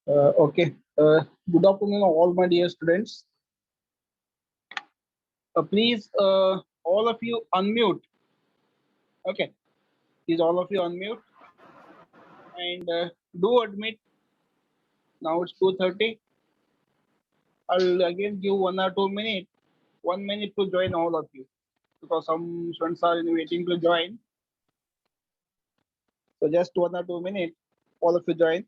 Okay. Good afternoon, all my dear students. Please, all of you unmute. Okay. Please, all of you unmute and do admit. Now it's 2:30. I'll again give 1 or 2 minutes. 1 minute to join all of you because some students are waiting to join. So just 1 or 2 minutes. All of you join.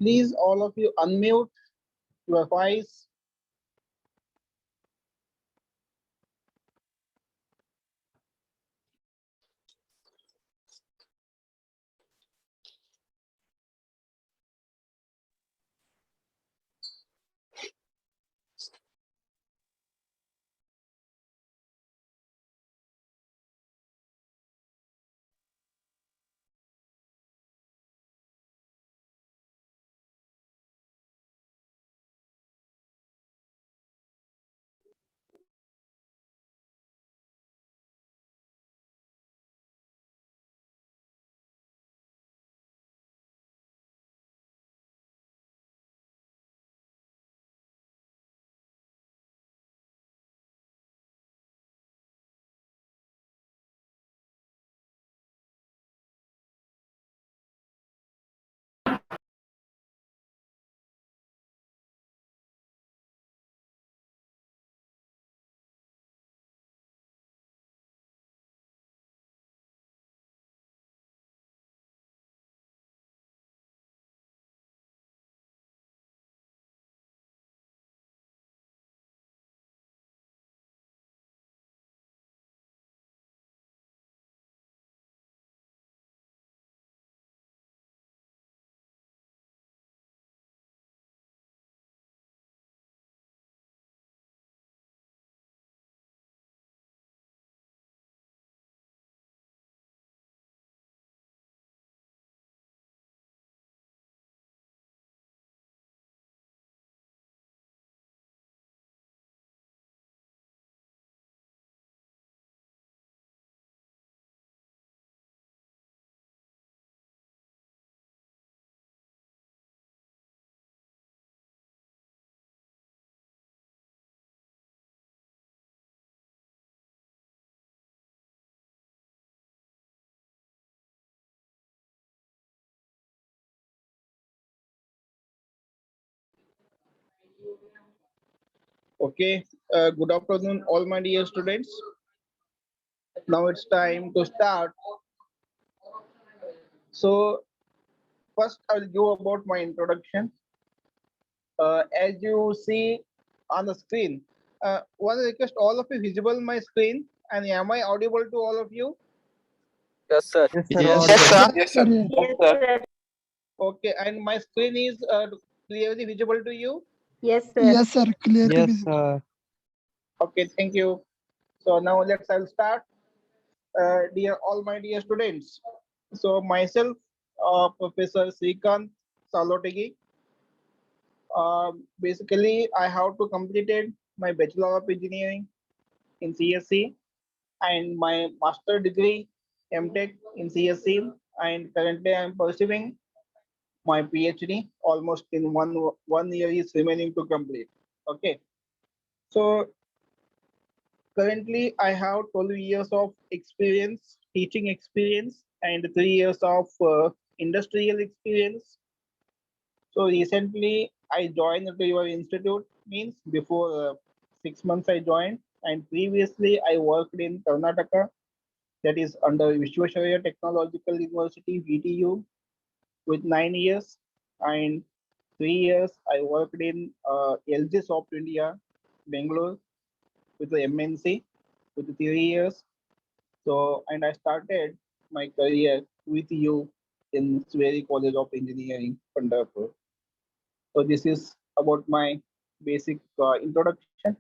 Please, all of you unmute your voice. Okay. Good afternoon, all my dear students. Now it's time to start. So first, I'll give about my introduction. As you see on the screen, one request: all of you visible my screen, and am I audible to all of you? Yes, sir. Yes, sir. Yes, Audible. sir. Yes, sir. Yes, sir. Okay, and my screen is clearly visible to you. Yes, sir. Yes, sir. Clearly Yes, visible. sir. Okay, thank you. So now I'll start. Dear all my dear students. So myself, Professor Srikanth Salotegi. Basically, I have to completed my Bachelor of Engineering in CSC and my master degree MTech in CSC, and currently I am pursuing my PhD. Almost in one year is remaining to complete. Okay, so currently I have 12 years of experience, teaching experience, and 3 years of industrial experience. So recently I joined to your institute, means before 6 months I joined, and previously I worked in Karnataka, that is under Vishwasharya Technological University VTU, with 9 years, and 3 years I worked in LG Soft India, Bangalore with the MNC with 3 years. So, and I started my career with you in Sweri College of Engineering, Pandharpur. So, this is about my basic introduction.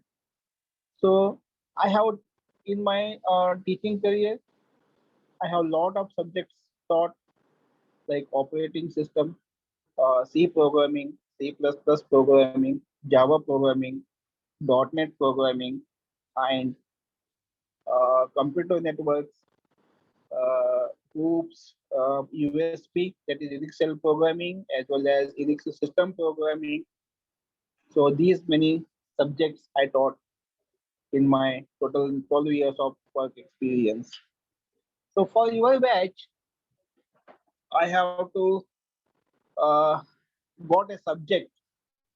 So, I have in my teaching career, I have a lot of subjects taught like operating system, C programming, C++ programming, Java programming, .NET programming, and computer networks, hoops, USP, that is Unix shell programming, as well as Unix system programming. So these many subjects I taught in my total 12 years of work experience. So for your batch, I have to uh, got a subject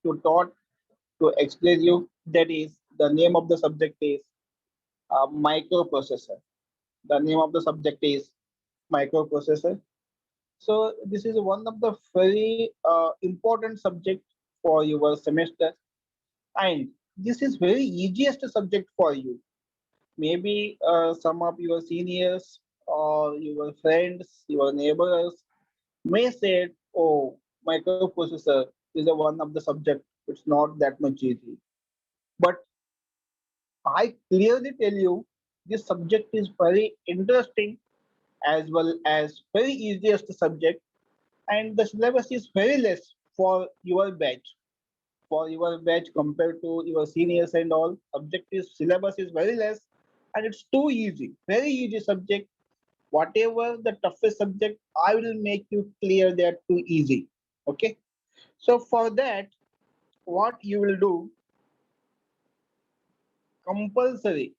to taught to explain you. That is the name of the subject is microprocessor. The name of the subject is microprocessor. So this is one of the very important subject for your semester, and this is very easiest subject for you. Maybe some of your seniors or your friends, your neighbors may say, "Oh, microprocessor is a one of the subject. It's not that much easy." But I clearly tell you, this subject is very interesting as well as very easiest subject, and the syllabus is very less for your batch. For your batch compared to your seniors and all, subject is syllabus is very less, and it's too easy, very easy subject. Whatever the toughest subject, I will make you clear that too easy. Okay. So for that, what you will do, compulsory,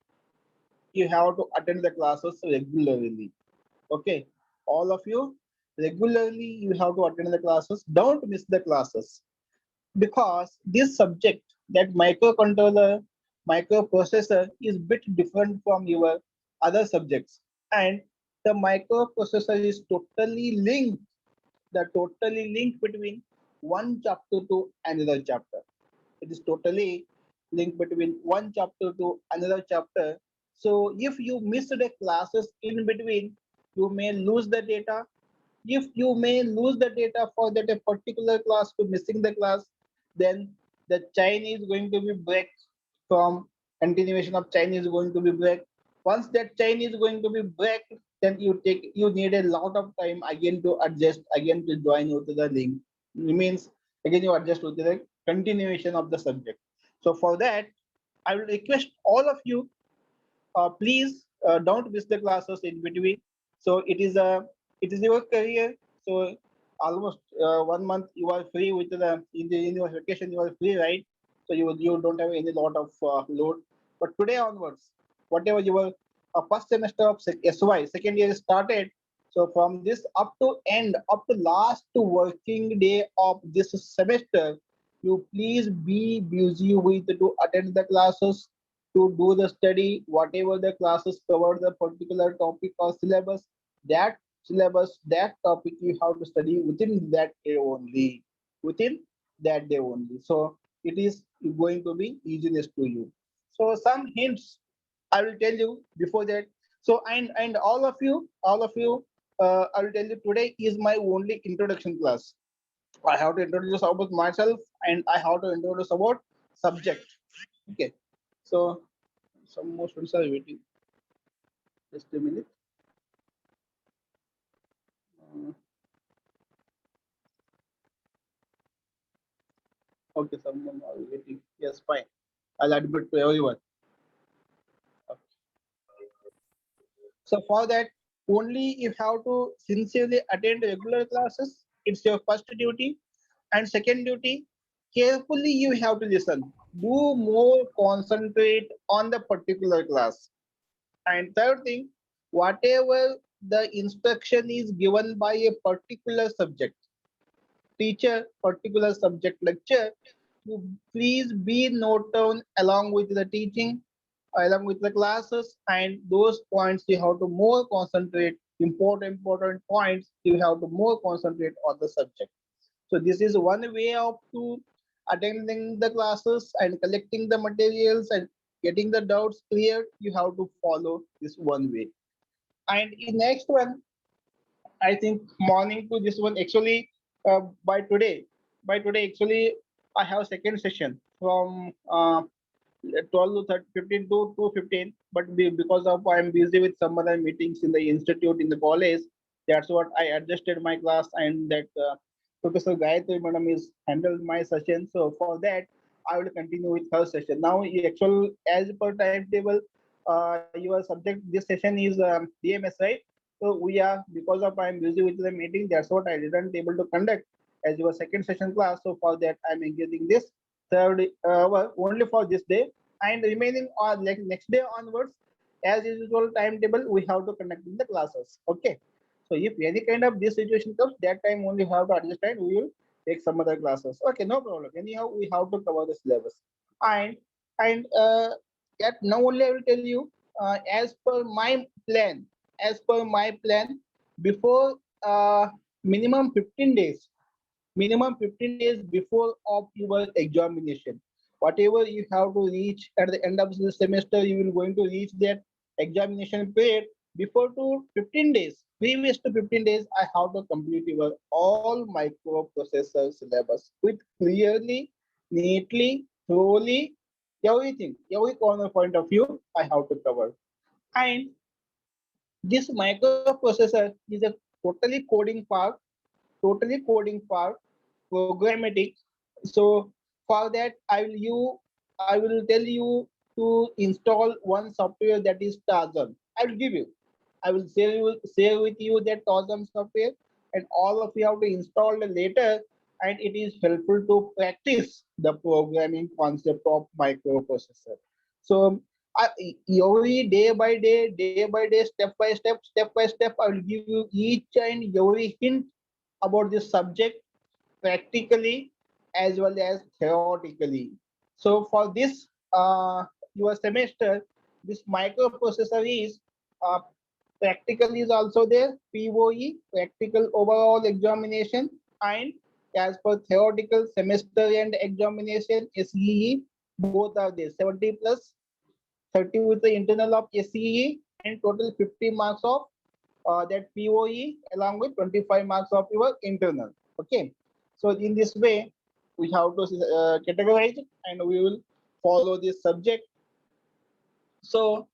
you have to attend the classes regularly. Okay. All of you, regularly you have to attend the classes. Don't miss the classes, because this subject, that microcontroller, microprocessor, is bit different from your other subjects, and the microprocessor is totally linked, the totally linked between one chapter to another chapter. It is totally linked between one chapter to another chapter. So if you miss the classes in between, you may lose the data. If you may lose the data for that a particular class to missing the class, then the chain is going to be break, from continuation of chain is going to be break. Once that chain is going to be break, then you need a lot of time again to adjust, again to join to the link. It means again you adjust to the continuation of the subject. So for that, I will request all of you, please don't miss the classes in between. So it is your career. So almost 1 month you are free with the in your vacation, you are free, right? So you don't have any lot of load. But today onwards, whatever your first semester of SY second year started. So from this up to end, up to last working day of this semester, you please be busy with to attend the classes, to do the study, whatever the classes cover the particular topic or syllabus, that topic you have to study within that day only, within that day only. So it is going to be easiness to you. So some hints I will tell you before that. So and all of you, I will tell you today is my only introduction class. I have to introduce about myself, and I have to introduce about subject. Okay. So some more students are waiting. Just a minute. Uh, okay, someone are waiting. Yes, fine. I'll admit to everyone. Okay. So for that, only you have to sincerely attend regular classes. It's your first duty. And second duty, carefully you have to listen. Do more concentrate on the particular class. And third thing, whatever the instruction is given by a particular subject, teacher, particular subject lecture, you please be note down along with the teaching, along with the classes, and those points you have to more concentrate. Important points you have to more concentrate on the subject. So this is one way of to attending the classes and collecting the materials and getting the doubts cleared, you have to follow this one way. And in next one, I think morning to this one actually by today actually I have second session from 12 to 30, 15 to 2:15, but because of I'm busy with some other meetings in the institute in the college, that's what I adjusted my class, and that Professor Gayatri madam is handled my session. So for that, I will continue with her session. Now, actual as per timetable, your subject this session is DMS, right? So we are, because of I'm busy with the meeting, that's what I didn't able to conduct as your second session class. So for that, I'm engaging this third hour only for this day, and remaining or like next day onwards, as usual timetable, we have to conduct in the classes. Okay. So if any kind of this situation comes, that time only have to understand, we will take some other classes. Okay, no problem. Anyhow, we have to cover the syllabus. And and yet now only I will tell you, as per my plan, as per my plan, before minimum 15 days, minimum 15 days before of your examination, whatever you have to reach at the end of the semester, you will going to reach that examination period before to 15 days, previous to 15 days, I have to complete your all microprocessor syllabus with clearly, neatly, thoroughly, everything, every corner point of view I have to cover. And this microprocessor is a totally coding part, totally coding part, programmatic. So for that, I will tell you to install one software, that is Tarzan. I will give you. I will share with you that Tarzan software, and all of you have to install it later. And it is helpful to practice the programming concept of microprocessor. So I, every day by day, step by step, I will give you each and every hint about this subject practically as well as theoretically. So for this your semester, this microprocessor is uh, practical is also there, POE, practical overall examination, and as per theoretical semester and examination, SEE, both are there, 70 plus 30 with the internal of SEE, and total 50 marks of that POE, along with 25 marks of your internal. Okay. So in this way, we have to categorize it, and we will follow this subject. So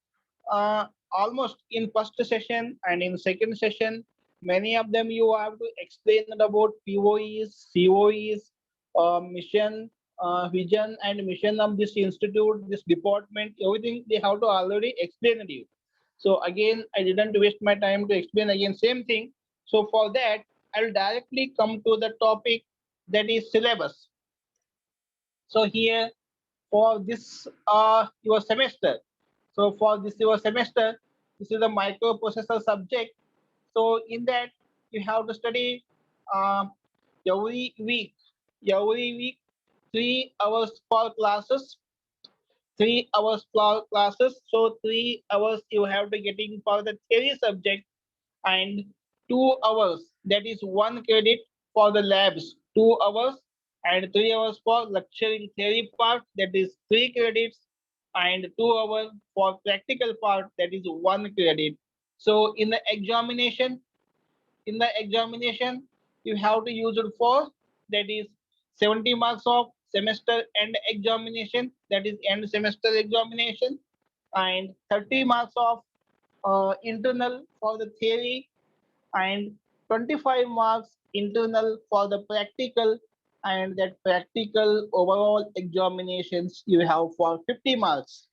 almost in first session and in second session, many of them you have to explain about POEs, COEs, mission, vision and mission of this institute, this department, everything they have to already explain to you. So again, I didn't waste my time to explain again same thing. So for that, I'll directly come to the topic, that is syllabus. So here for this your semester. So for this your semester, this is a microprocessor subject. So in that you have to study uh, every week, every week 3 hours per classes, 3 hours per classes. So 3 hours you have to getting for the theory subject, and 2 hours, that is one credit for the labs, 2 hours, and 3 hours for lecturing theory part, that is 3 credits, and 2 hours for practical part, that is one credit. So in the examination, you have to use it for, that is 70 marks of semester end examination, that is end semester examination, and 30 marks of internal for the theory, and 25 marks internal for the practical, and that practical overall examinations you have for 50 marks.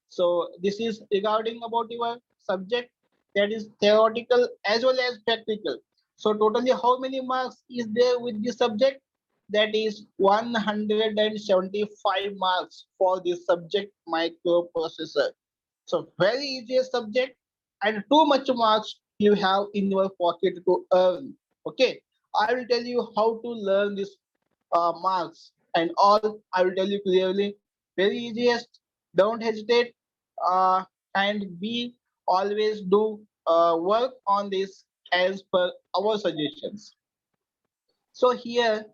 So this is regarding about your subject, that is theoretical as well as practical. So totally how many marks is there with this subject? That is 175 marks for this subject, microprocessor. So very easy subject, and too much marks you have in your pocket to earn. Okay, I will tell you how to learn this marks and all. I will tell you clearly. Very easiest. Don't hesitate, and be always do work on this as per our suggestions. So here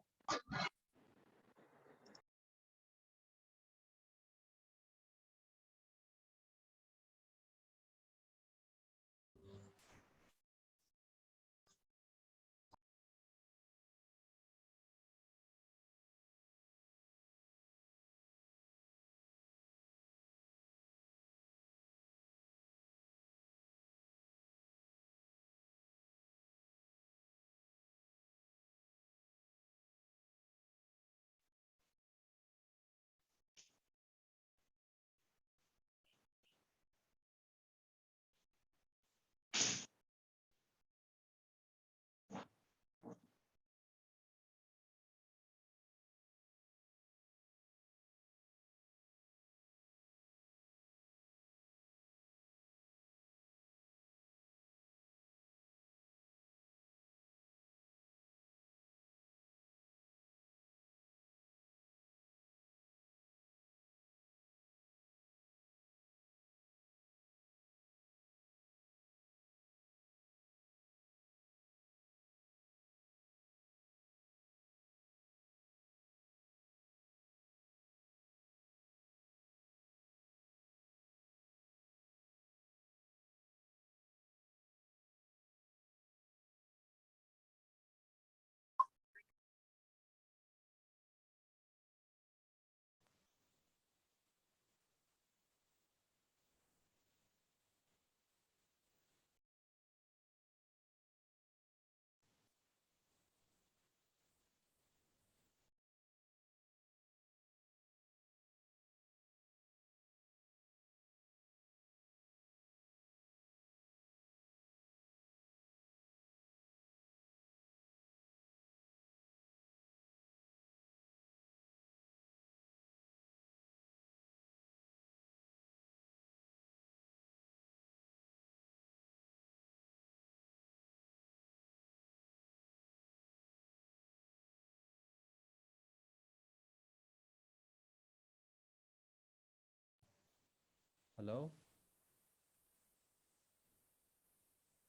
Hello?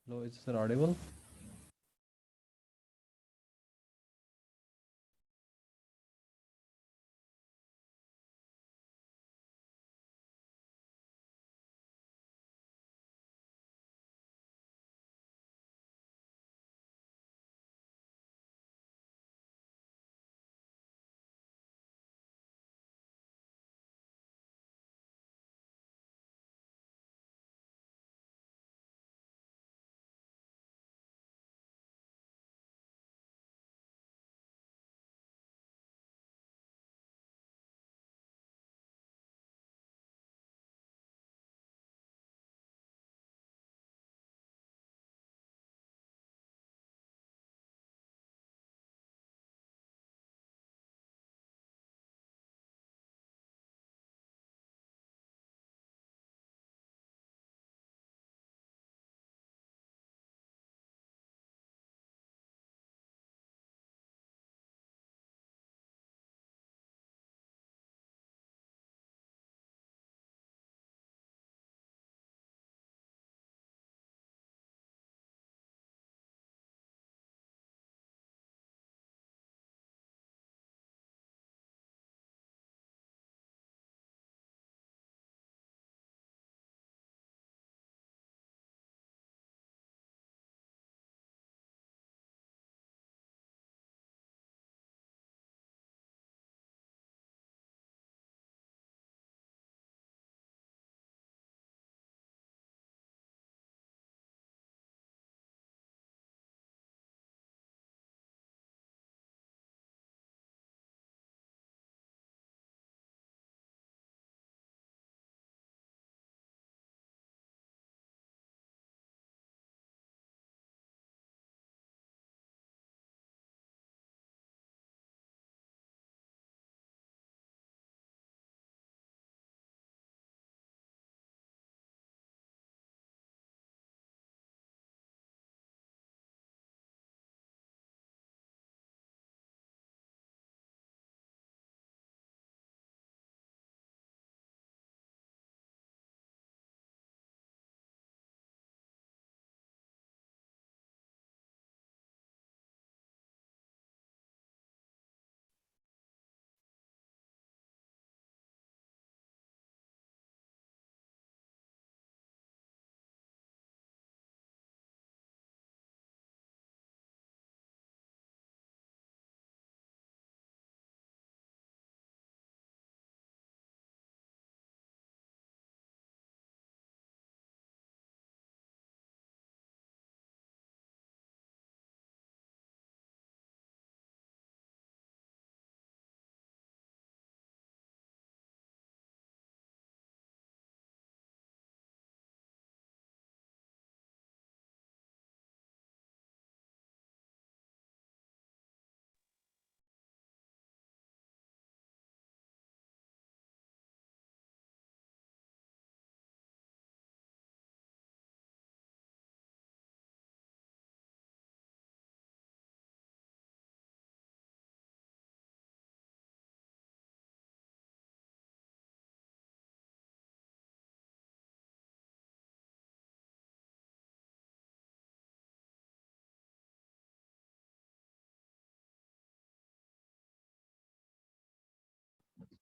Hello, is this audible?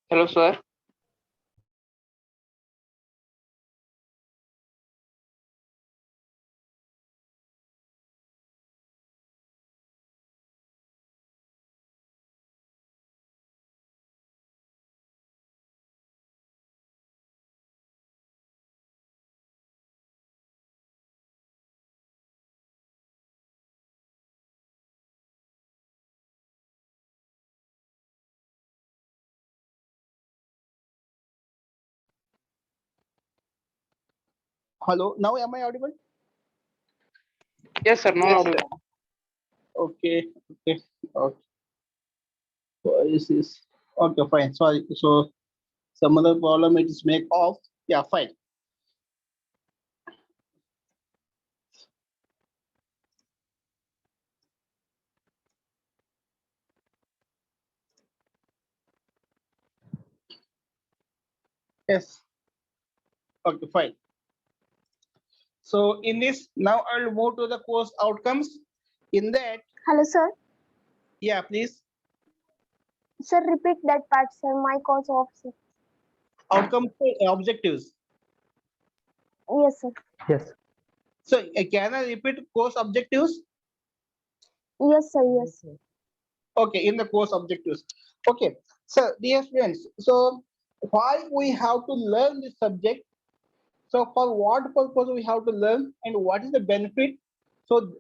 Hello, sir. Hello, now am I audible? Yes, sir. No, Yes, no. sir. Okay, okay, okay. So this is okay, fine. Sorry. So some other problem it is make off. Yeah, fine. Yes. Okay, fine. So in this, now I'll move to the course outcomes. In that, Hello, sir. yeah, please. Sir, repeat that part, sir. My course officer. Outcomes, objectives. Yes, sir. Yes. So can I repeat course objectives? Yes, sir. Yes. Okay, in the course objectives. Okay, so dear students, so why we have to learn this subject? So for what purpose we have to learn and what is the benefit? So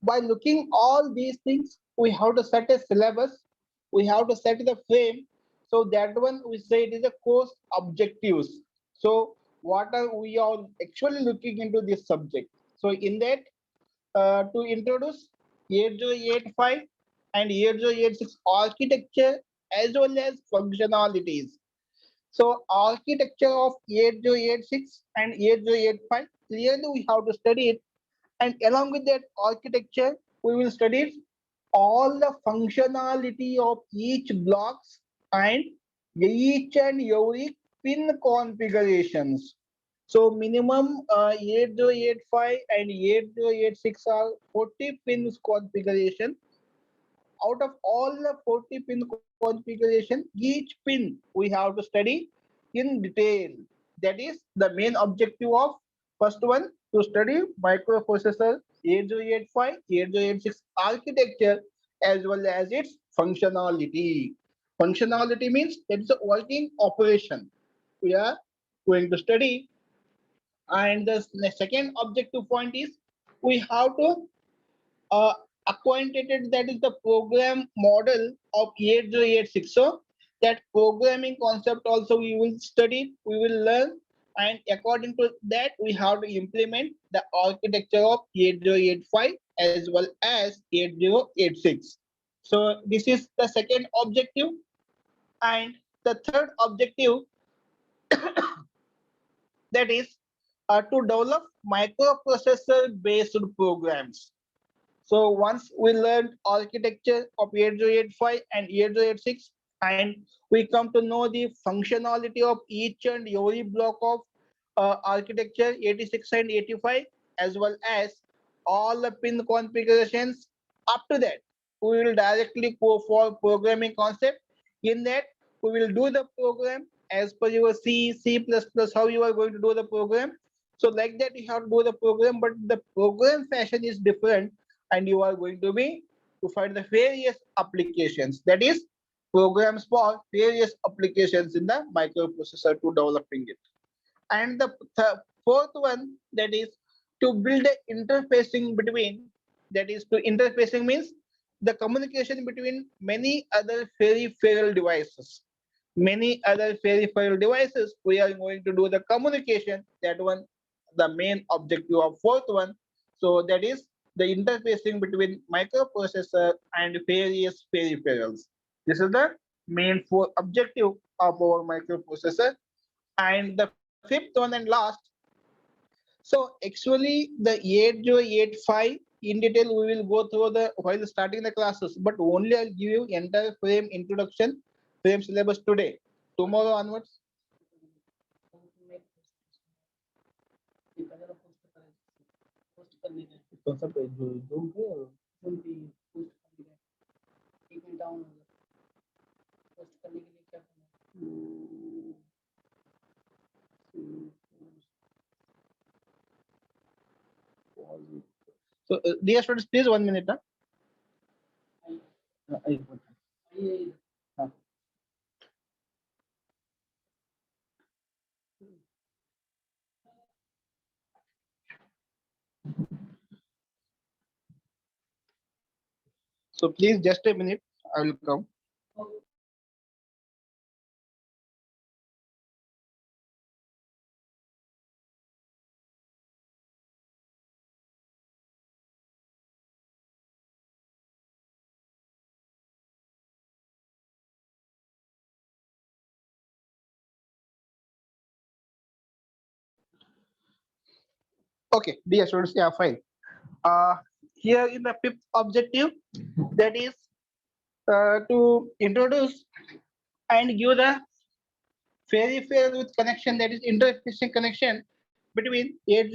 by looking all these things, we have to set a syllabus, we have to set the frame. So that one we say it is a course objectives. So what are we all actually looking into this subject? So in that, to introduce 8085 and 8086 architecture as well as functionalities. So architecture of 8086 and 8085, clearly we have to study it. And along with that architecture, we will study all the functionality of each blocks and each and every pin configurations. So minimum 8085 and 8086 are 40 pins configuration. Out of all the 40 pin configuration, each pin we have to study in detail. That is the main objective of first one, to study microprocessor 8085, 8086 architecture as well as its functionality. Functionality means it's a working operation we are going to study. And the second objective point is we have to uh, acquainted that is the program model of 8086. So that programming concept also we will study, we will learn, and according to that we have to implement the architecture of 8085 as well as 8086. So this is the second objective. And the third objective, that is to develop microprocessor based programs. So once we learned architecture of 8085 and 8086, and we come to know the functionality of each and every block of architecture 86 and 85, as well as all the pin configurations. Up to that, we will directly go for programming concept. In that, we will do the program as per your C, C++, how you are going to do the program. So like that, you have to do the program, but the program fashion is different, and you are going to be to find the various applications, that is programs for various applications in the microprocessor to developing it. And the fourth one, that is to build a interfacing between, that is to interfacing means the communication between many other peripheral devices. Many other peripheral devices we are going to do the communication, that one the main objective of fourth one. So that is the interfacing between microprocessor and various peripherals. This is the main four objective of our microprocessor. And the fifth one and last, so actually the 8085 in detail we will go through the while starting the classes, but only I'll give you entire frame introduction, frame syllabus today. Tomorrow onwards. So dear students, please 1 minute. Huh? So please just a minute, I will come. Okay, dear students, yeah, fine. Uh, Here in the fifth objective, that is to introduce and give the peripheral with connection, that is interfacing connection between 80,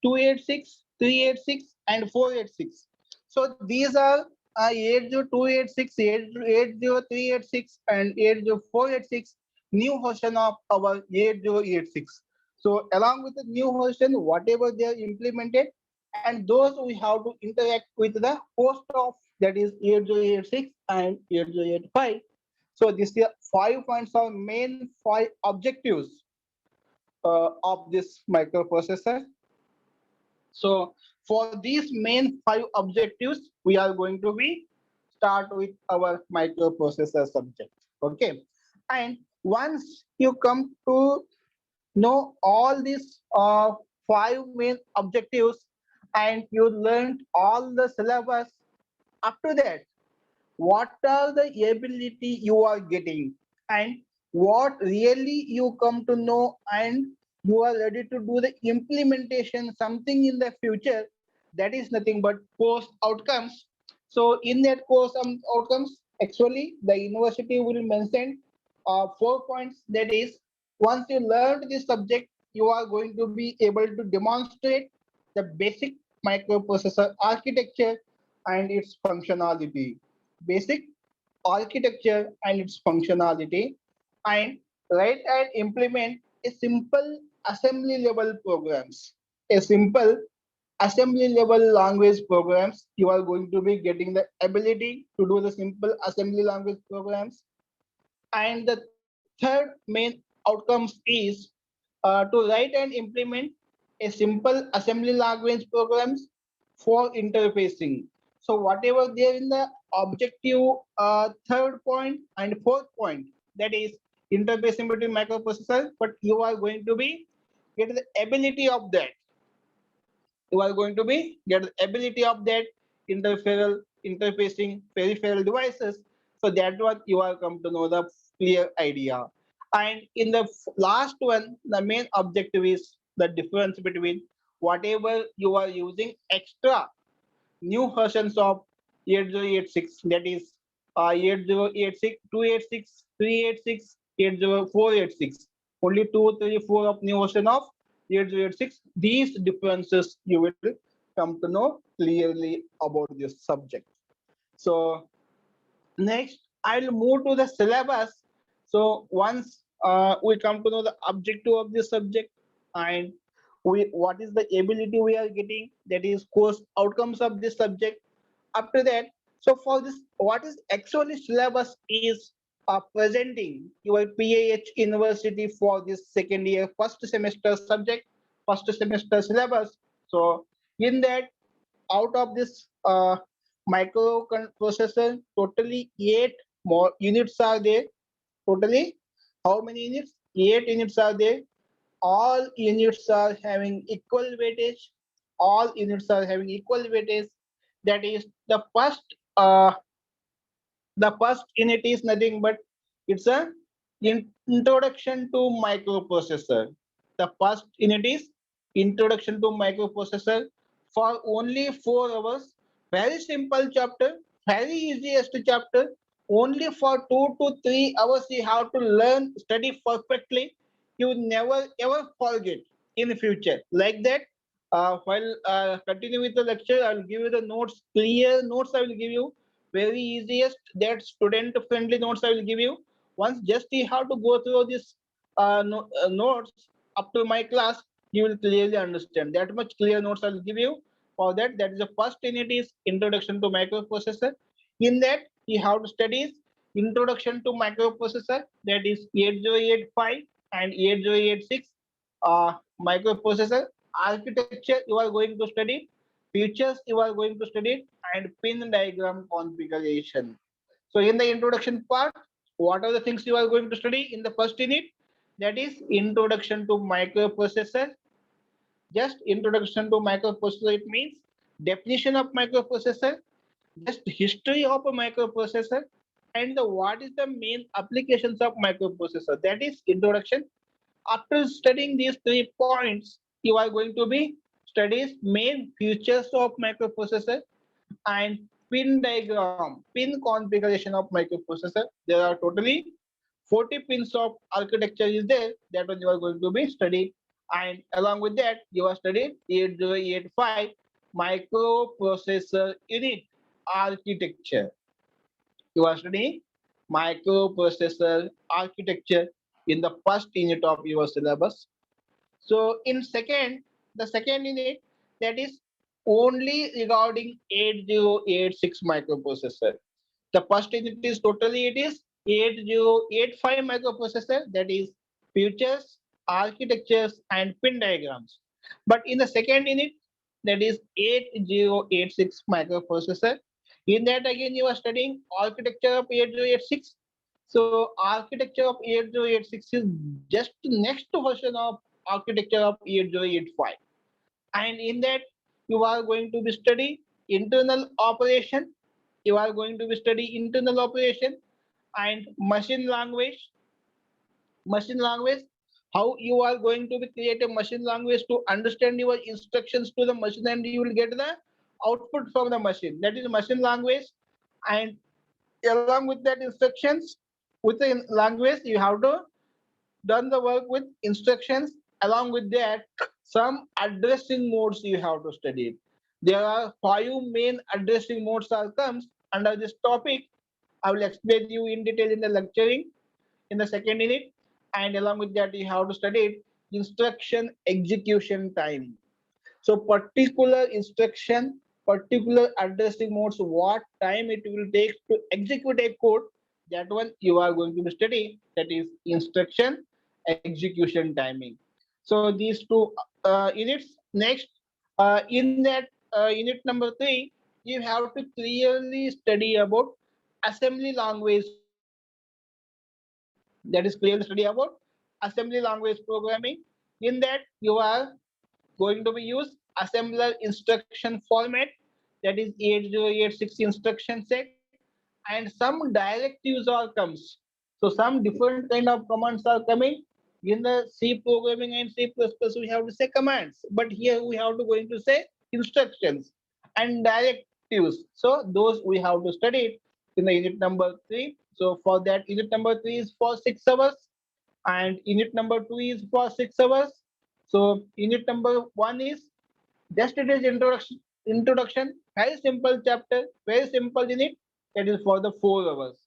286, 386 and 486. So these are 80286, 80386 and 80486 new version of our 8086. So along with the new version, whatever they are implemented, and those we have to interact with the host of, that is 8086 and 8085. So these are 5 points of main 5 objectives of this microprocessor. So for these main 5 objectives, we are going to be start with our microprocessor subject. Okay, and once you come to know all these 5 main objectives and you learned all the syllabus, up to that, what are the ability you are getting and what really you come to know, and you are ready to do the implementation something in the future, that is nothing but course outcomes. So in that course outcomes, actually the university will mention 4 points, that is, once you learned this subject, you are going to be able to demonstrate the basic microprocessor architecture and its functionality, basic architecture and its functionality, and write and implement a simple assembly level programs, a simple assembly level language programs. You are going to be getting the ability to do the simple assembly language programs. And the third main outcomes is to write and implement a simple assembly language programs for interfacing. So whatever there in the objective third point and fourth point, that is interfacing between microprocessor, but you are going to be get the ability of that, you are going to be get the ability of that interfacing peripheral devices. So that's what you are come to know the clear idea. And in the last one, the main objective is the difference between whatever you are using extra new versions of 8086, that is 8086, 286, 386, 80486. Only 2, 3, 4 of new version of 8086. These differences you will come to know clearly about this subject. So next, I'll move to the syllabus. So once we come to know the objective of this subject and what is the ability we are getting, that is course outcomes of this subject. After that, so for this, what is actually syllabus is presenting your PAH University for this second year, first semester subject, first semester syllabus. So in that, out of this microprocessor, totally 8 more units are there. Totally, how many units? 8 units are there. All units are having equal weightage. All units are having equal weightage. That is the first unit is nothing but it's a introduction to microprocessor. The first unit is introduction to microprocessor for only 4 hours. Very simple chapter, very easiest chapter. Only for 2 to 3 hours you have to learn, study perfectly. You never ever forget in the future. Like that, while continue with the lecture, I will give you the notes, clear notes I will give you, very easiest, that student friendly notes I will give you. Once just you have to go through this notes up to my class, you will clearly understand. That much clear notes I will give you. For that, that is the first unit is introduction to microprocessor. In that, you have to study introduction to microprocessor, that is 8085 and 8086 microprocessor architecture you are going to study, features you are going to study, and pin diagram configuration. So in the introduction part, what are the things you are going to study in the first unit? That is introduction to microprocessor. Just introduction to microprocessor, it means definition of microprocessor, just history of a microprocessor, and what is the main applications of microprocessor. That is introduction. After studying these 3 points, you are going to be studies main features of microprocessor and pin diagram, pin configuration of microprocessor. There are totally 40 pins of architecture is there. That one you are going to be studied. And along with that, you are studied 8085 microprocessor unit architecture. You are studying microprocessor architecture in the first unit of your syllabus. So in the second unit, that is only regarding 8086 microprocessor. The first unit is totally it is 8085 microprocessor, that is features, architectures and pin diagrams. But in the second unit, that is 8086 microprocessor. In that again you are studying architecture of 8086. So architecture of 8086 is just next version of architecture of 8085. And in that you are going to be study internal operation, you are going to be study internal operation and machine language, how you are going to be create a machine language to understand your instructions to the machine and you will get the output from the machine, that is machine language. And along with that instructions with the language you have to done the work with instructions. Along with that, some addressing modes you have to study. There are 5 main addressing modes are comes under this topic. I will explain you in detail in the lecturing in the second unit. And along with that, you have to study instruction execution time. So particular instruction, particular addressing modes, what time it will take to execute a code, that one you are going to study, that is instruction execution timing. So these two units. Next, in that unit number 3, you have to clearly study about assembly language programming. That is clearly study about assembly language programming. In that you are going to be used assembler instruction format, that is 8086 instruction set. And some directives are comes. So some different kind of commands are coming. In the C programming and C++, we have to say commands, but here we have to going to say instructions and directives. So those we have to study it in the unit number 3. So for that, unit number 3 is for 6 hours and unit number 2 is for 6 hours. So unit number 1 is just it is introduction, very simple chapter, very simple unit. That is for the 4 hours.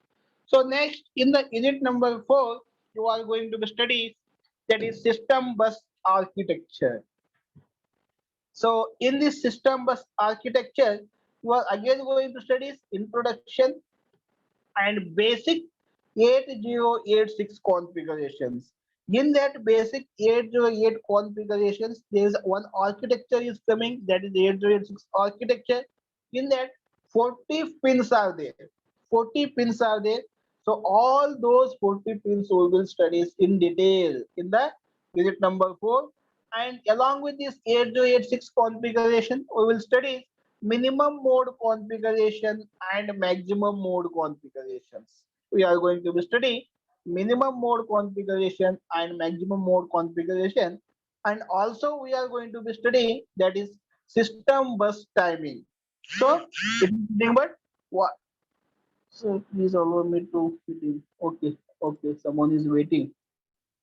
So next in the unit number 4, you are going to study that is system bus architecture. So in this system bus architecture, you are again going to study introduction and basic 8086 configurations. In that basic 808 configurations, there is one architecture is coming, that is 8086 architecture. In that 40 pins are there. 40 pins are there. So all those 40 pins we will study in detail in the unit number 4. And along with this 8086 configuration, we will study minimum mode configuration and maximum mode configurations. We are going to study minimum mode configuration and maximum mode configuration. And also we are going to be studying that is system bus timing. So it is nothing but what? So please allow me to fit in. Okay, okay, someone is waiting.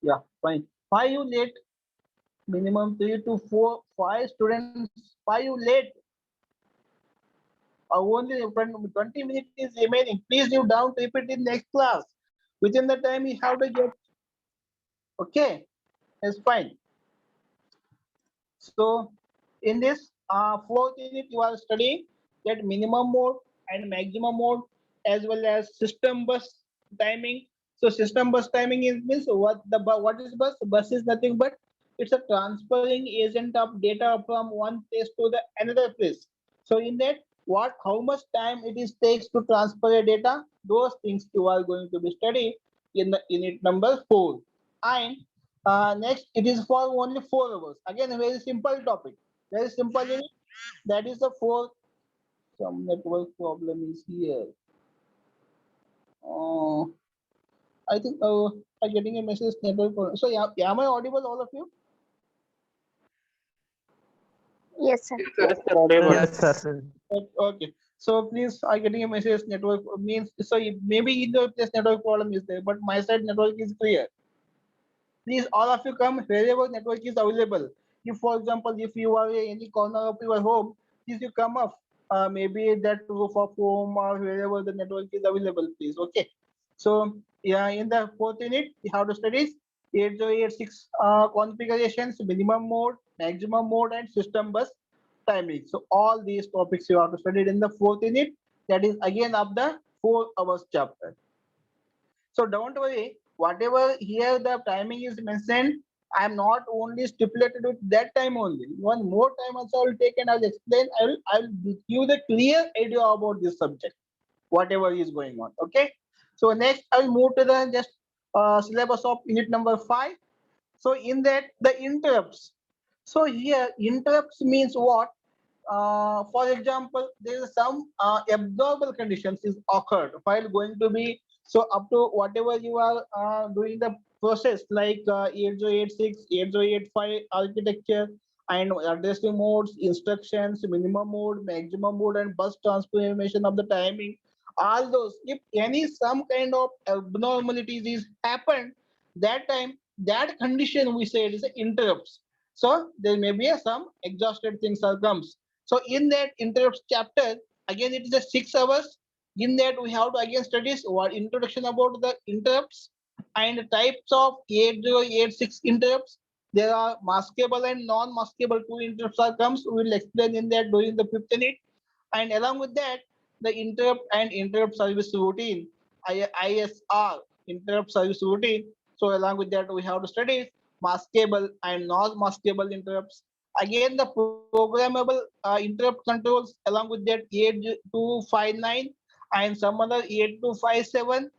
Yeah, fine. Why you late? Minimum 3 to 4, 5 students. Why you late? Only 20 minutes is remaining. Please you down to repeat in next class. Within the time you have to get. Okay, it's fine. So in this fourth unit, you are studying that minimum mode and maximum mode as well as system bus timing. So system bus timing is means what is bus? Bus is nothing but it's a transferring agent of data from one place to the another place. So in that, how much time it is takes to transfer a data, those things you are going to be study in the unit number 4. And next, it is for only 4 hours. Again, a very simple topic. Very simple unit. That is the 4. Some network problem is here. Uh, I think I'm getting a message network problem. So, yeah, am I audible, all of you? Yes, sir. Yes, sir, audible. Yes, sir. Okay. So please are getting a message network means, so maybe in your place network problem is there, but my side network is clear. Please all of you come wherever network is available. If for example, if you are in any corner of your home, please you come up, maybe that roof of home or wherever the network is available, please. Okay. So yeah, in the fourth unit we have to study 8086 configurations, minimum mode, maximum mode, and system bus timing. So all these topics you have to study in the fourth unit, that is again of the 4 hours chapter. So don't worry, whatever here the timing is mentioned, I am not only stipulated with that time only. One more time also I will take and I will explain. I will give you the clear idea about this subject, whatever is going on. Okay. So next I will move to the just syllabus of unit number 5. So in that the interrupts. So here interrupts means what? For example, there is some abnormal conditions is occurred while going to be, so up to whatever you are doing the process like 8086, 8085 architecture and addressing modes, instructions, minimum mode, maximum mode, and bus transformation of the timing. All those, if any some kind of abnormalities is happened, that time that condition we say it is interrupts. So there may be some exhausted things are comes. So in that interrupts chapter, again it is a 6 hours. In that we have to again studies what introduction about the interrupts and types of 8086 interrupts. There are maskable and non-maskable two interrupts are comes. We will explain in that during the fifth unit. And along with that, the interrupt and interrupt service routine, ISR, interrupt service routine. So along with that, we have to study maskable and non-maskable interrupts. Again, the programmable interrupt controls along with that 8259 and some other 8257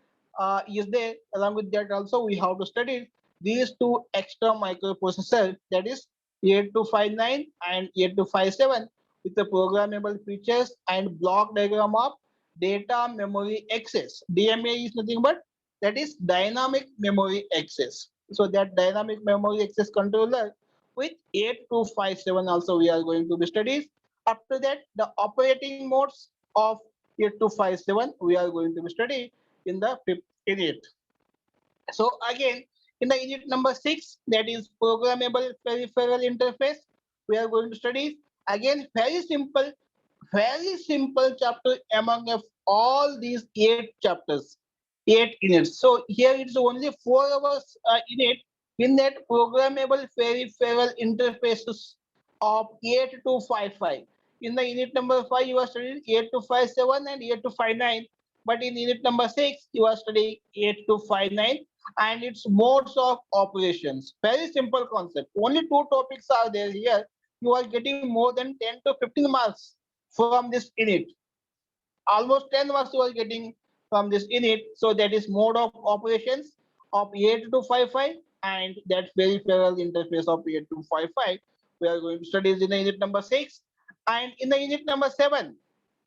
is there. Along with that also we have to study these two extra microprocessor, that is 8259 and 8257, with the programmable features and block diagram of data memory access. DMA is nothing but that is dynamic memory access. So that dynamic memory access controller with 8257 also we are going to be studies. After that, the operating modes of 8257 we are going to be study in the fifth unit. So again, in the unit number 6, that is programmable peripheral interface, we are going to study again very simple chapter among of all these 8 chapters, 8 units. So here it's only 4 hours unit. In that programmable peripheral interfaces of 8255. In the unit number 5, you are studying 8257 and 8259. But in unit number 6, you are studying 8259 and its modes of operations. Very simple concept. Only 2 topics are there here. You are getting more than 10 to 15 marks from this unit. Almost 10 marks you are getting from this unit. So that is mode of operations of 8255 and that peripheral interface of 8255. We are going to study in the unit number 6. And in the unit number 7,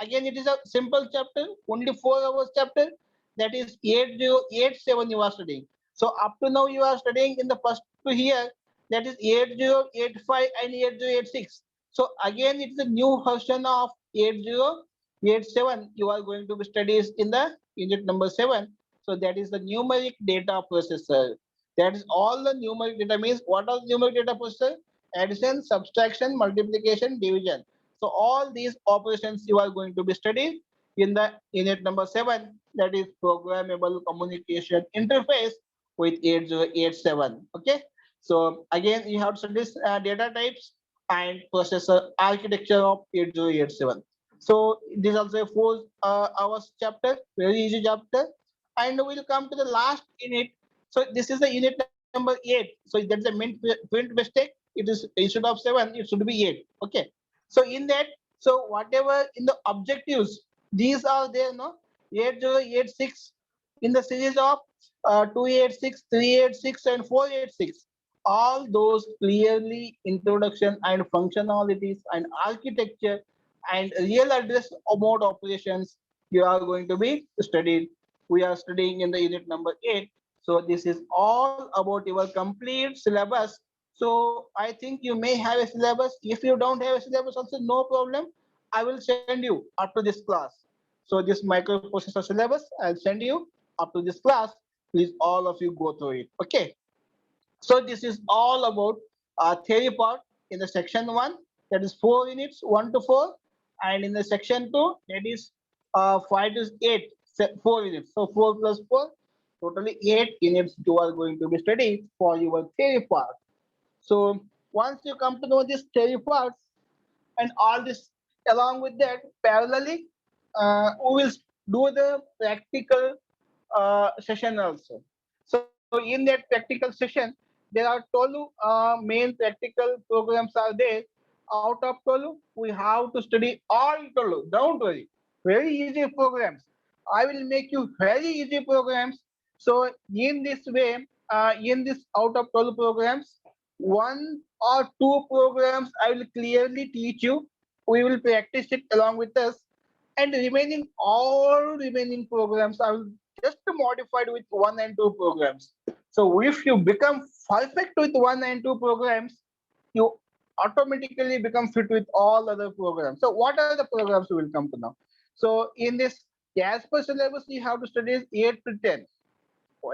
again it is a simple chapter, only 4 hours chapter, that is 8087 you are studying. So up to now you are studying in the first two here, that is 8085 and 8086. So again it is a new version of 8087 you are going to be studies in the unit number 7. So that is the numeric data processor. That is all the numeric data means what are numeric data processor? Addition, subtraction, multiplication, division. So all these operations you are going to be studied in the unit number 7, that is programmable communication interface with 8087. Okay. So again you have to study data types and processor architecture of 8087. So this also a 4 hours chapter, very easy chapter. And we'll come to the last unit. So this is the unit number 8. So that's a print mistake. It is instead of 7, it should be 8. Okay. So in that, so whatever in the objectives, these are there, no? 8086 in the series of 286, 386, and 486. All those clearly introduction and functionalities and architecture and real address mode operations you are going to be studied. We are studying in the unit number 8. So this is all about your complete syllabus. So I think you may have a syllabus. If you don't have a syllabus also, no problem. I will send you after this class. So this microprocessor syllabus, I'll send you after this class. Please, all of you go through it. Okay. So this is all about theory part in the section 1, that is 4 units, 1 to 4, and in the section 2, that is 5 to 8, 4 units. So 4 plus 4, totally 8 units you are going to be studying for your theory part. So once you come to know this theory parts and all this, along with that, parallelly, we will do the practical session also. So in that practical session, there are 12 main practical programs are there. Out of 12, we have to study all 12. Don't worry, very easy programs. I will make you very easy programs. So in this way, in this out of 12 programs, 1 or 2 programs I will clearly teach you. We will practice it along with us, and remaining all remaining programs I will just modified with 1 and 2 programs. So if you become perfect with 1 and 2 programs, you automatically become fit with all other programs. So what are the programs we will come to now? So in this, as per syllabus, you have to study 8 to 10.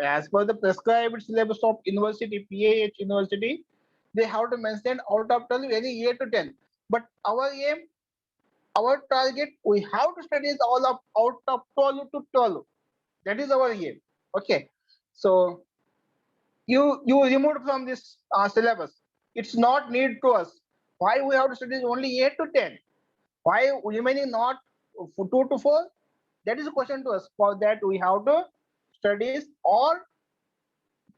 As per the prescribed syllabus of university, PAH university, they have to mention out of 12 any 8 to 10. But our aim, our target, we have to study all of out of 12 to 12. That is our aim. Okay. So you removed from this syllabus. It's not need to us. Why we have to study only 8 to 10? Why remaining not 2 to 4? That is a question to us. For that we have to study all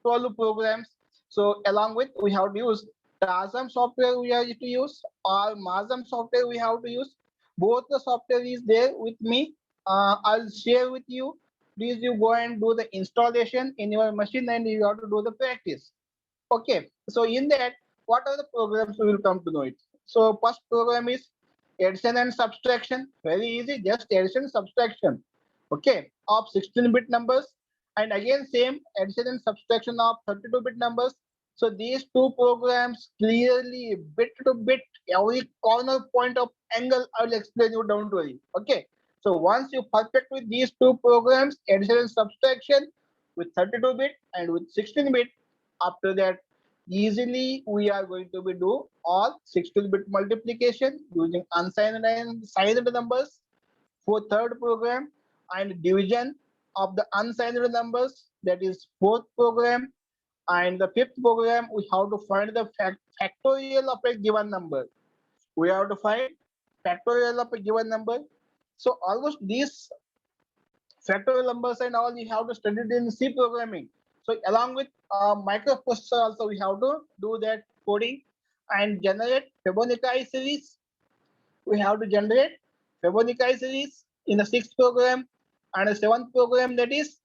12 programs. So along with, we have to use TASM software, we have to use, or MASM software we have to use. Both the software is there with me. I'll share with you. Please you go and do the installation in your machine, and you have to do the practice. Okay. So in that, what are the programs we will come to know it? So first program is addition and subtraction. Very easy, just addition subtraction. Okay, of 16-bit numbers, and again same addition and subtraction of 32-bit numbers. So these 2 programs clearly, bit to bit, every corner point of angle I will explain you, don't worry. Okay. So once you perfect with these 2 programs, addition and subtraction with 32-bit and with 16-bit, after that easily we are going to be do all 16-bit multiplication using unsigned and signed numbers for third program, and division of the unsigned numbers, that is 4th program. And the 5th program, we have to find the factorial of a given number. We have to find factorial of a given number. So almost these factorial numbers and all you have to study it in C programming. So along with microprocessor also we have to do that coding and generate Fibonacci series. We have to generate Fibonacci series in the 6th program, and the 7th program, that is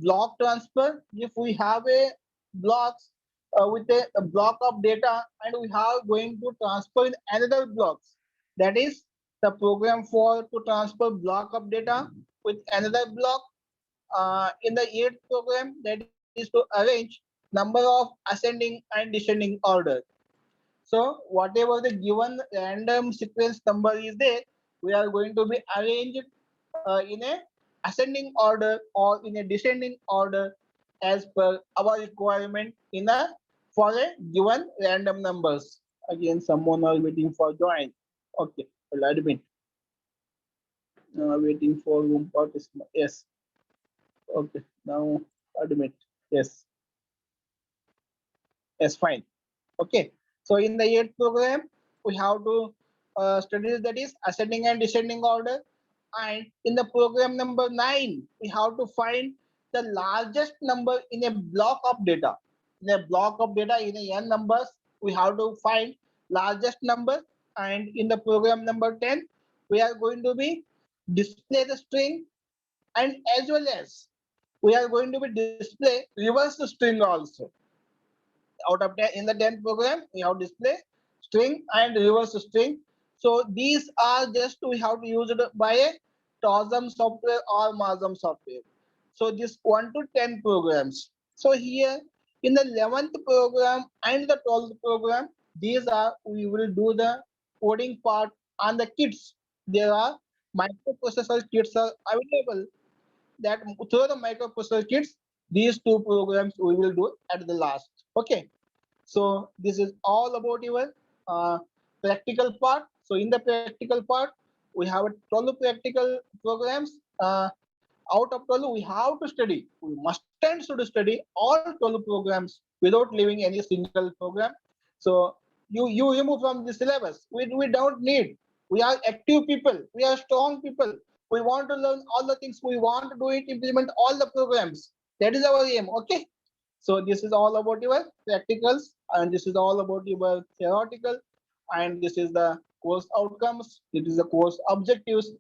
block transfer. If we have a blocks with a block of data and we have going to transfer in another blocks, that is the program for to transfer block of data with another block. In the 8th program, that is to arrange number of ascending and descending order. So whatever the given random sequence number is there, we are going to be arranged in a ascending order or in a descending order as per our requirement in a for a given random numbers. Again, someone are waiting for join. Okay, I'll admit. Waiting for room participant. Yes. Okay, now admit. Yes. Yes, fine. Okay. So in the 8th program, we have to study that is ascending and descending order. And in the program number 9, we have to find the largest number in a block of data. In a block of data, in a n numbers, we have to find largest number. And in the program number 10, we are going to be display the string, and as well as we are going to be display reverse string also. Out of 10, in the 10th program, we have display string and reverse string. So these are just we have to use it by a TOSM software or MASM software. So this 1 to 10 programs. So here in the 11th program and the 12th program, these are we will do the coding part on the kits. there are microprocessor kits are available. That through the microprocessor kits, these two programs we will do at the last. Okay. So this is all about your uh, practical part. So in the practical part, we have 12 practical programs. Out of 12, we have to study. We must and should study all 12 programs without leaving any single program. So you remove from the syllabus. We don't need. We are active people. We are strong people. We want to learn all the things. We want to do it, implement all the programs. That is our aim. Okay. So this is all about your practicals, and this is all about your theoretical, and this is the course outcomes. It is the course objectives.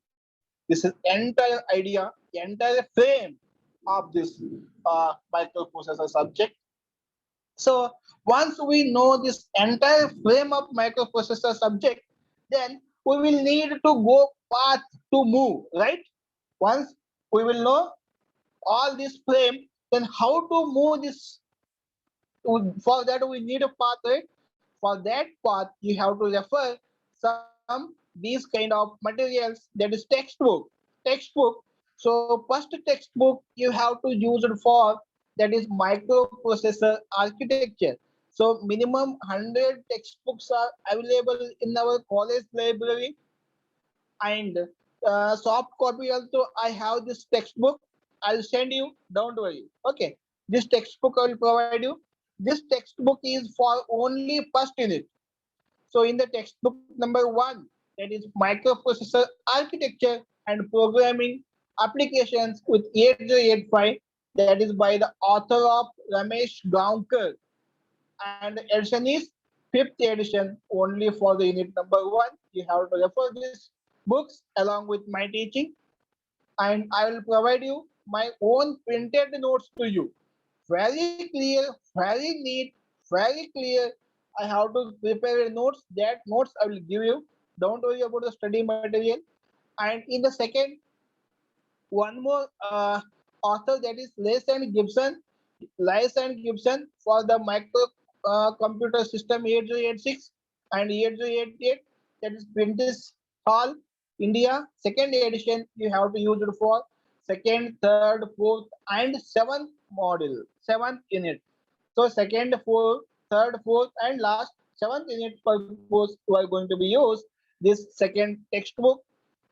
This is entire idea, entire frame of this microprocessor subject. So once we know this entire frame of microprocessor subject, then we will need to go path to move, right? Once we will know all this frame, then how to move this. For that we need a path, right? For that path you have to refer some these kind of materials, that is textbook. So first textbook you have to use it for, that is microprocessor architecture. So minimum 100 textbooks are available in our college library, and soft copy also I have this textbook. I'll send you, don't worry. Okay, this textbook I will provide you. This textbook is for only first unit. So in the textbook number 1, that is microprocessor architecture and programming applications with 8085, that is by the author of Ramesh Gaonkar, and edition is 5th edition only for the unit number 1. You have to refer these books along with my teaching, and I will provide you my own printed notes to you. Very clear, very neat, very clear. I have to prepare notes. That notes I will give you. Don't worry about the study material. And in the second, one more author, that is Lace and Gibson for the micro computer system 8086 and 8088. That is Prentice Hall, India. Second edition you have to use it for second, third, fourth, and seventh module, seventh unit. So second, fourth, third, fourth, and last seventh unit purpose you are going to be used this second textbook.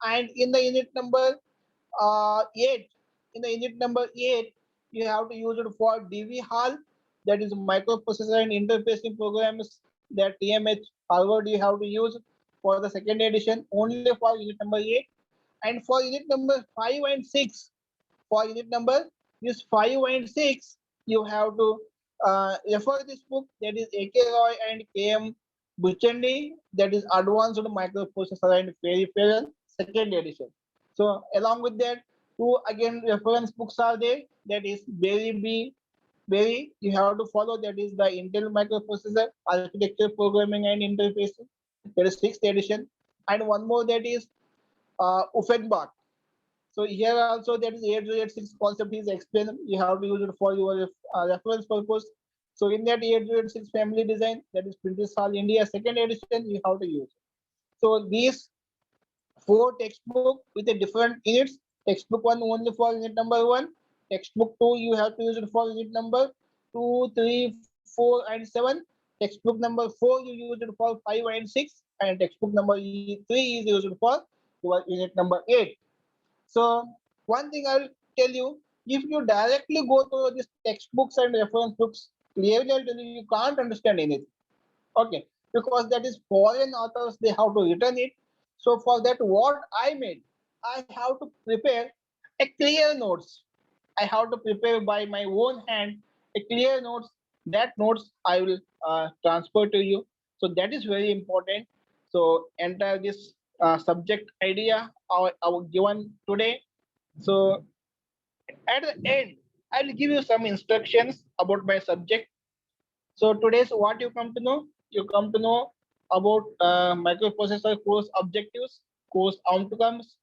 And in the unit number 8, in the unit number 8, you have to use it for DV Hall, that is microprocessor and interfacing programs, that TMH Harvard you have to use for the second edition only for unit number 8. And for unit number 5 and 6, for unit number this 5 and 6, you have to refer this book, that is AK Roy and KM Buchendi, that is advanced microprocessor and peripheral second edition. So along with that, two again reference books are there, that is Berry you have to follow, that is the Intel microprocessor architecture programming and interfacing, that is 6th edition. And one more, that is Uffenbach. So here also that is 8086 concept is explained. You have to use it for your reference purpose. So in that 8086 family design, that is Prentice Hall India second edition, you have to use. So these 4 textbook with a different units. Textbook 1 only for unit number 1. Textbook 2 you have to use it for unit number 2, 3, 4, and 7. Textbook number 4 you use it for 5 and 6, and textbook number 3 is used for your unit number 8. So one thing I will tell you, if you directly go through these textbooks and reference books, clearly I'll tell you, you can't understand anything. Okay, because that is foreign authors, they have to return it. So for that, what I made, I have to prepare a clear notes. I have to prepare by my own hand a clear notes. That notes I will transfer to you. So that is very important. So enter this subject idea our given today. So at the end, I'll give you some instructions about my subject. So today's what you come to know? You come to know about microprocessor course objectives, course outcomes,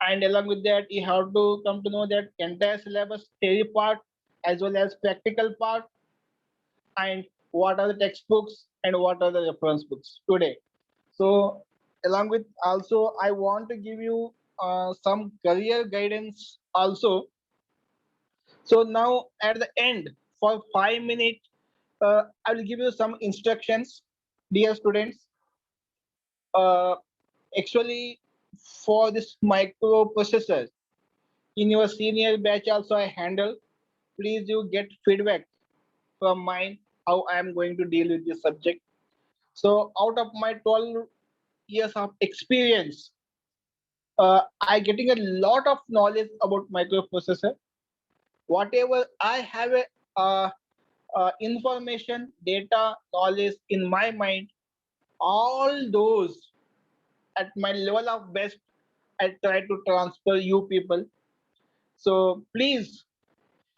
and along with that, you have to come to know that entire syllabus theory part as well as practical part, and what are the textbooks and what are the reference books today. So along with also I want to give you some career guidance also. So now at the end for 5 minutes, I will give you some instructions, dear students. Uh, Actually, for this microprocessor in your senior batch also I handle. Please you get feedback from mine how I am going to deal with this subject. So out of my 12 years of experience, I getting a lot of knowledge about microprocessor. Whatever I have a information, data, knowledge in my mind, all those at my level of best, I try to transfer you people. So please,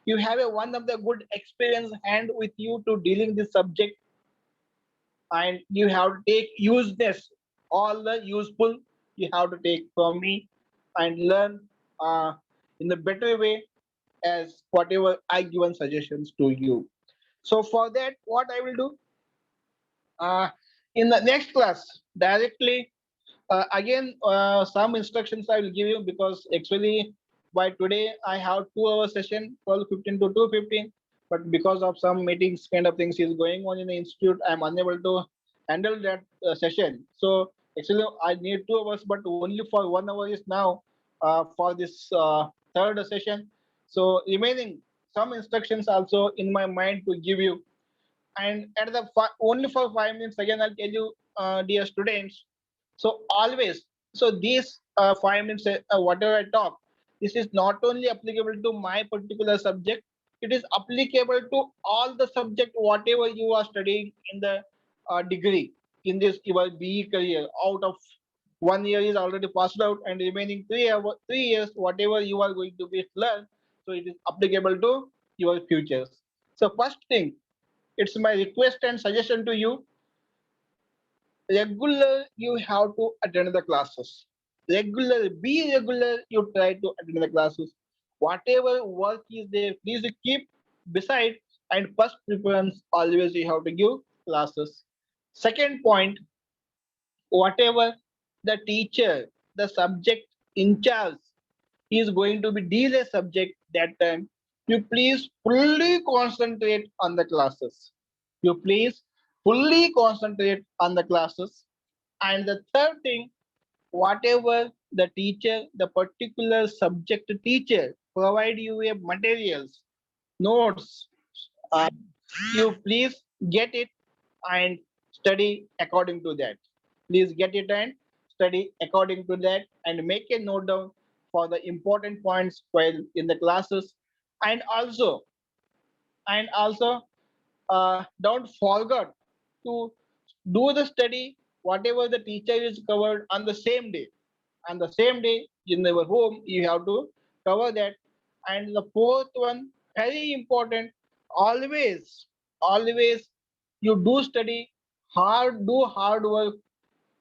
you have a one of the good experience hand with you to dealing this subject, and you have to take useness, all the useful you have to take from me and learn in a better way as whatever I given suggestions to you. So for that, what I will do in the next class directly, again, some instructions I will give you because actually by today I have 2 hour session, 12:15 to 2:15, but because of some meetings kind of things is going on in the institute, I'm unable to handle that session. So actually I need 2 hours, but only for 1 hour is now for this third session. So remaining some instructions also in my mind to give you, and at the only for 5 minutes again I'll tell you, dear students. So always, so these 5 minutes, whatever I talk, this is not only applicable to my particular subject, it is applicable to all the subject whatever you are studying in the degree in this your BE career. Out of 1 year is already passed out, and remaining 3 years whatever you are going to be learn, so it is applicable to your futures. So first thing, it's my request and suggestion to you, regular you have to attend the classes. Regular, be regular, you try to attend the classes. Whatever work is there, please keep beside, and first preference always you have to give classes. Second point, whatever the teacher, the subject in charge is going to be deal a subject that time, you please fully concentrate on the classes. You please fully concentrate on the classes. And the third thing, whatever the teacher, the particular subject teacher provide you a materials, notes, uh, you please get it and study according to that. Please get it and study according to that, and make a note down for the important points while in the classes. And also, don't forget to do the study whatever the teacher is covered on the same day. On the same day in your home you have to cover that. And the fourth one, very important, always you do study hard, do hard work,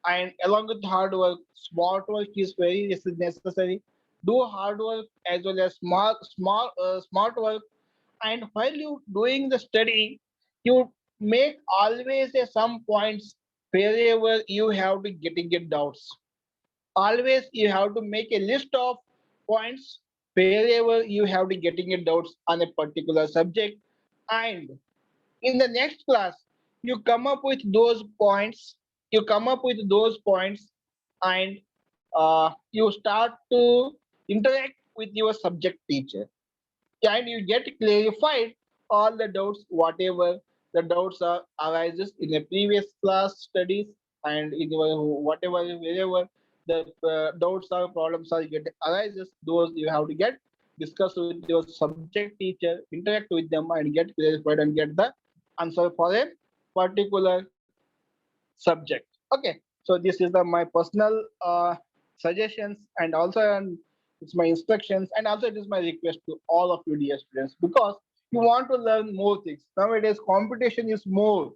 and along with hard work, smart work is very necessary. Do hard work as well as smart work. And while you doing the study, you make always some points wherever you have to get doubts. Always you have to make a list of points wherever you have to getting a doubts on a particular subject. And in the next class you come up with those points, and you start to interact with your subject teacher, and you get clarified all the doubts whatever the doubts are arises in a previous class studies, and in your whatever wherever the doubts or problems are get arises, those you have to get discuss with your subject teacher, interact with them and get clarified and get the answer for a particular subject. Okay, so this is the my personal suggestions, and also it's my instructions, and also it is my request to all of you dear students, because you want to learn more things. Nowadays competition is more,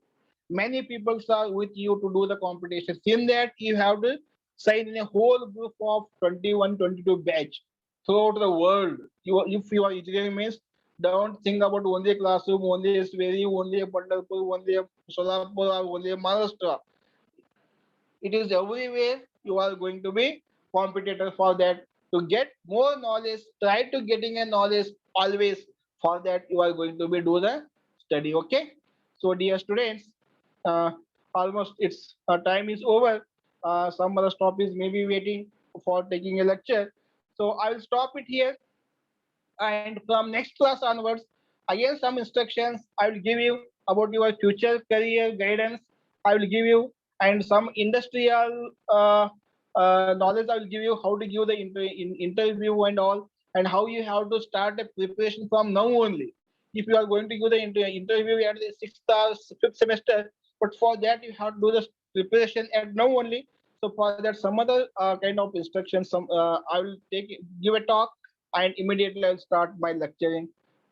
many people are with you to do the competition. In that you have to sign in a whole group of 21, 22 batch throughout the world. If you are engineering means, don't think about only a classroom, only a Sveri, only a Pandalpur, only a Solapur, or only a Maharashtra. It is everywhere. you are going to be competitor for that. To get more knowledge, try to getting a knowledge always. For that, you are going to be do the study. Okay. So dear students, uh, almost its time is over. Some other stop is maybe waiting for taking a lecture. So I will stop it here, and from next class onwards, again some instructions I will give you about your future career guidance. I will give you, and some industrial knowledge I will give you, how to give the interview and all, and how you have to start the preparation from now only. If you are going to give the interview at the sixth or fifth semester, but for that you have to do the preparation at now only. So for that, some other kind of instructions, some I will give a talk, and immediately I'll start my lecturing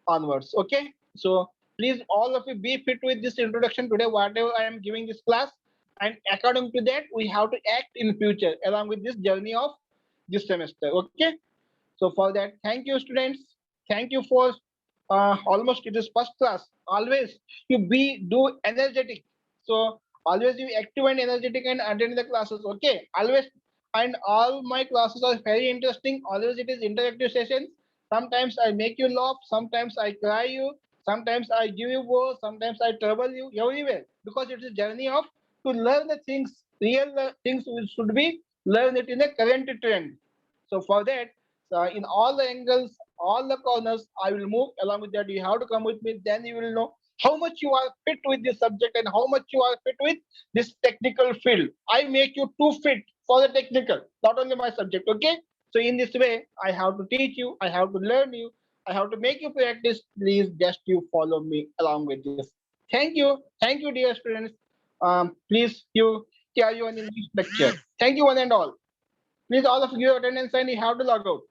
onwards. Okay. So please all of you be fit with this introduction today, whatever I am giving this class. And according to that, we have to act in future along with this journey of this semester. Okay. So for that, thank you, students. Thank you for almost it is first class. Always you be do energetic. So always you active and energetic and attend the classes. Okay, always. And all my classes are very interesting. Always it is interactive sessions. Sometimes I make you laugh. Sometimes I cry you. Sometimes I give you both. Sometimes I trouble you everywhere, because it is a journey of to learn the things. Real things should be learn it in a current trend. So for that, in all the angles, all the corners, I will move along with that. You have to come with me. Then you will know how much you are fit with this subject and how much you are fit with this technical field. I make you too fit for the technical, not only my subject. Okay. So in this way, I have to teach you. I have to learn you. I have to make you practice. Please just you follow me along with this. Thank you. Thank you, dear students. Please you carry on in this lecture. Thank you one and all. Please all of you attendance and you have to log out.